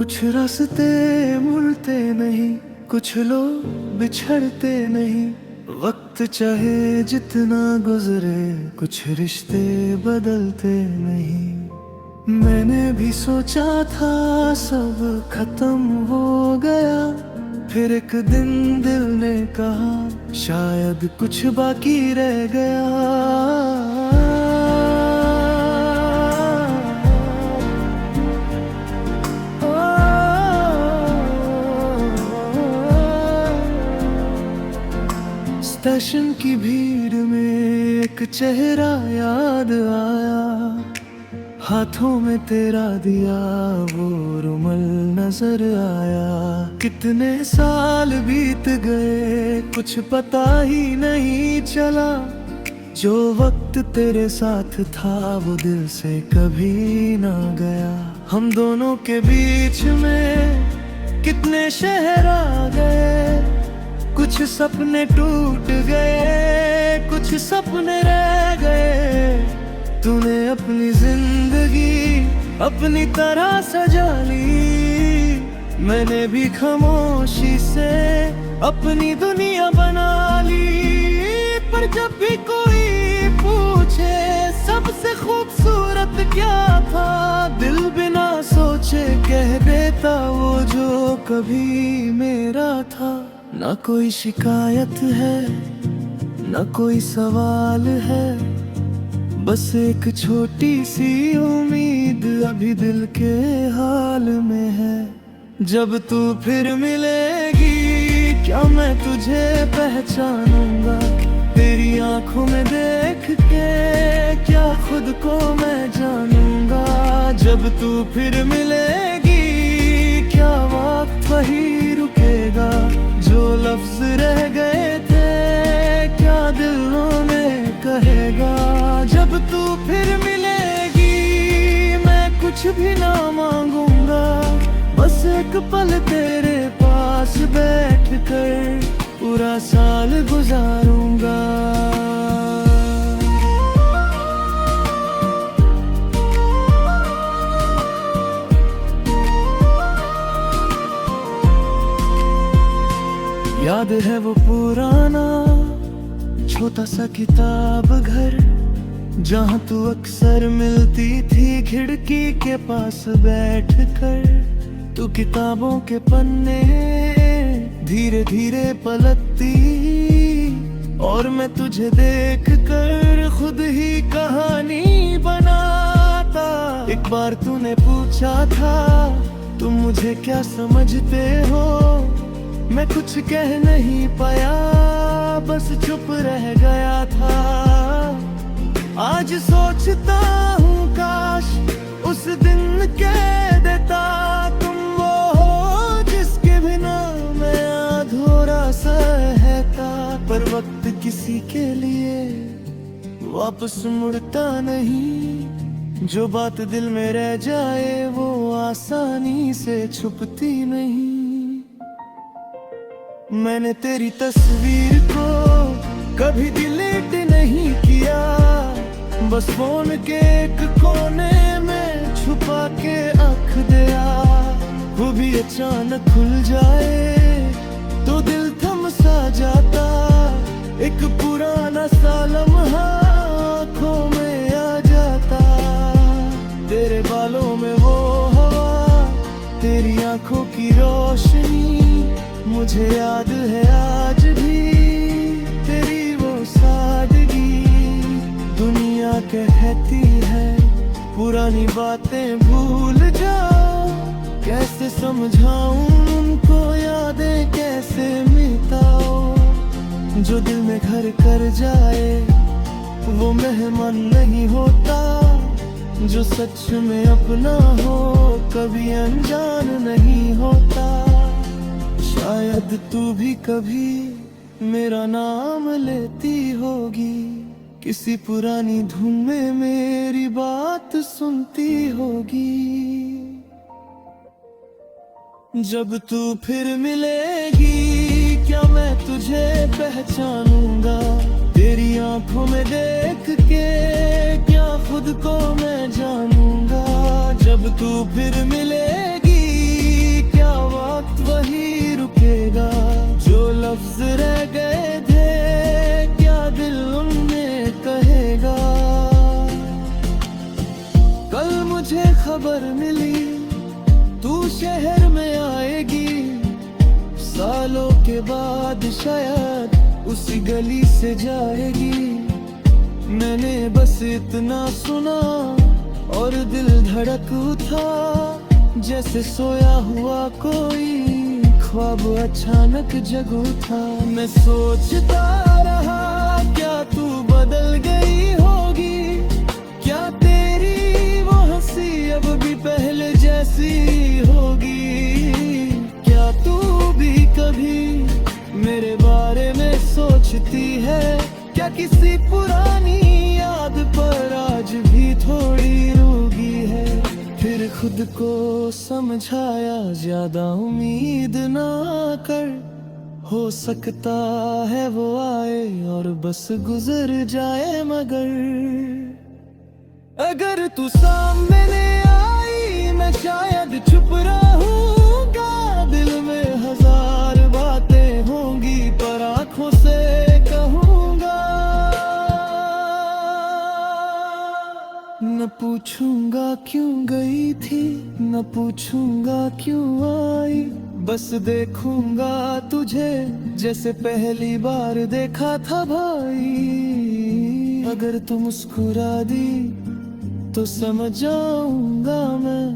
कुछ रास्ते मुड़ते नहीं, कुछ लोग बिछड़ते नहीं। वक्त चाहे जितना गुजरे, कुछ रिश्ते बदलते नहीं। मैंने भी सोचा था सब खत्म हो गया, फिर एक दिन दिल ने कहा शायद कुछ बाकी रह गया। स्टेशन की भीड़ में एक चेहरा याद आया, हाथों में तेरा दिया वो रुमाल नजर आया। कितने साल बीत गए कुछ पता ही नहीं चला, जो वक्त तेरे साथ था वो दिल से कभी ना गया। हम दोनों के बीच में कितने शहर आ गए, कुछ सपने टूट गए, कुछ सपने रह गए। तूने अपनी जिंदगी अपनी तरह सजा ली, मैंने भी खामोशी से अपनी दुनिया बना ली। पर जब भी कोई पूछे सबसे खूबसूरत क्या था, दिल बिना सोचे कह देता वो जो कभी मेरा था। ना कोई शिकायत है ना कोई सवाल है, बस एक छोटी सी उम्मीद अभी दिल के हाल में है। जब तू फिर मिलेगी क्या मैं तुझे पहचानूंगा, तेरी आंखों में देख के क्या खुद को मैं जानूंगा। जब तू फिर मिलेगी क्या वक्त वही रुकेगा, जो लफ्ज रह गए थे क्या दिलों में कहेगा। जब तू फिर मिलेगी मैं कुछ भी ना मांगूंगा, बस एक पल तेरे पास बैठ कर पूरा साल गुजारूंगा। याद है वो पुराना छोटा सा किताब घर, जहाँ तू अक्सर मिलती थी खिड़की के पास बैठ कर। तू किताबों के पन्ने धीरे धीरे पलटती और मैं तुझे देख कर खुद ही कहानी बनाता। एक बार तूने पूछा था तुम मुझे क्या समझते हो, मैं कुछ कह नहीं पाया बस चुप रह गया था। आज सोचता हूँ काश उस दिन कह देता तुम वो हो जिसके बिना मैं अधूरा सा रहता। पर वक्त किसी के लिए वापस मुड़ता नहीं, जो बात दिल में रह जाए वो आसानी से छुपती नहीं। मैंने तेरी तस्वीर को कभी डिलीट नहीं किया, बस फोन के एक कोने में छुपा के रख दिया। वो भी अचानक खुल जाए तो दिल थम सा जाता, एक पुराना सा लम्हा आँखों में आ जाता। तेरे बालों में वो हवा, तेरी आंखों की रोशनी, मुझे याद है आज भी तेरी वो सादगी। दुनिया कहती है पुरानी बातें भूल जाओ, कैसे समझाऊं उनको यादें कैसे मिटाओ। जो दिल में घर कर जाए वो मेहमान नहीं होता, जो सच में अपना हो कभी अनजान नहीं होता। शायद तू भी कभी मेरा नाम लेती होगी, किसी पुरानी धुन में मेरी बात सुनती होगी। जब तू फिर मिलेगी क्या मैं तुझे पहचानूंगा, तेरी आंखों में देख के क्या खुद को मैं जानूंगा। जब तू फिर मिलेगी वही रुकेगा। जो लफ्ज रह गए थे क्या दिल उनमें कहेगा। कल मुझे खबर मिली तू शहर में आएगी, सालों के बाद शायद उसी गली से जाएगी। मैंने बस इतना सुना और दिल धड़क उठा, जैसे सोया हुआ कोई ख्वाब अचानक जग उठा। मैं सोचता रहा क्या तू बदल गई होगी, क्या तेरी वो हंसी अब भी पहले जैसी होगी। क्या तू भी कभी मेरे बारे में सोचती है, क्या किसी पुरानी याद पर आज भी थोड़ी रोगी है। फिर खुद को समझाया ज्यादा उम्मीद ना कर, हो सकता है वो आए और बस गुजर जाए। मगर अगर तू सामने आई मैं शायद चुप रहूंगा। दिल में हजार बातें होंगी पर आंखों से कहूंगा। न पूछूंगा क्यों गई थी, न पूछूंगा क्यों आई, बस देखूंगा तुझे जैसे पहली बार देखा था भाई। अगर तू मुस्कुरा दी तो समझ जाऊंगा मैं,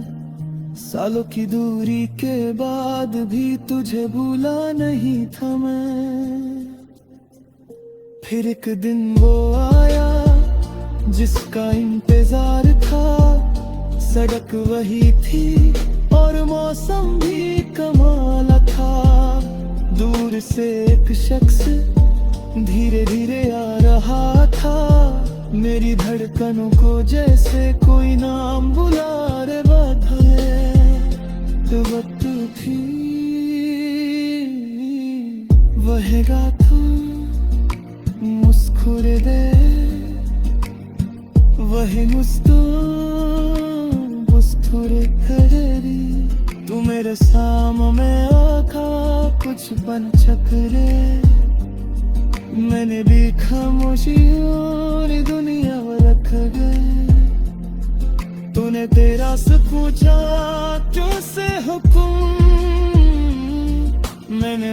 सालों की दूरी के बाद भी तुझे भूला नहीं था मैं। फिर एक दिन वो आया जिसका इंतजार था, सड़क वही थी और मौसम भी कमाल था। दूर से एक शख्स धीरे धीरे आ रहा था, मेरी धड़कनों को जैसे कोई नाम बुला रे बधाए। तो वक्त थी वहेगा तू मुस्कुरे दे, वही मुस्कुरे करेरी। तू मेरे सामने आका कुछ बन चकरे, मैंने भी खामोशी और दुनिया रख गए। तूने तेरा से पूछा जो से हुक्म मैंने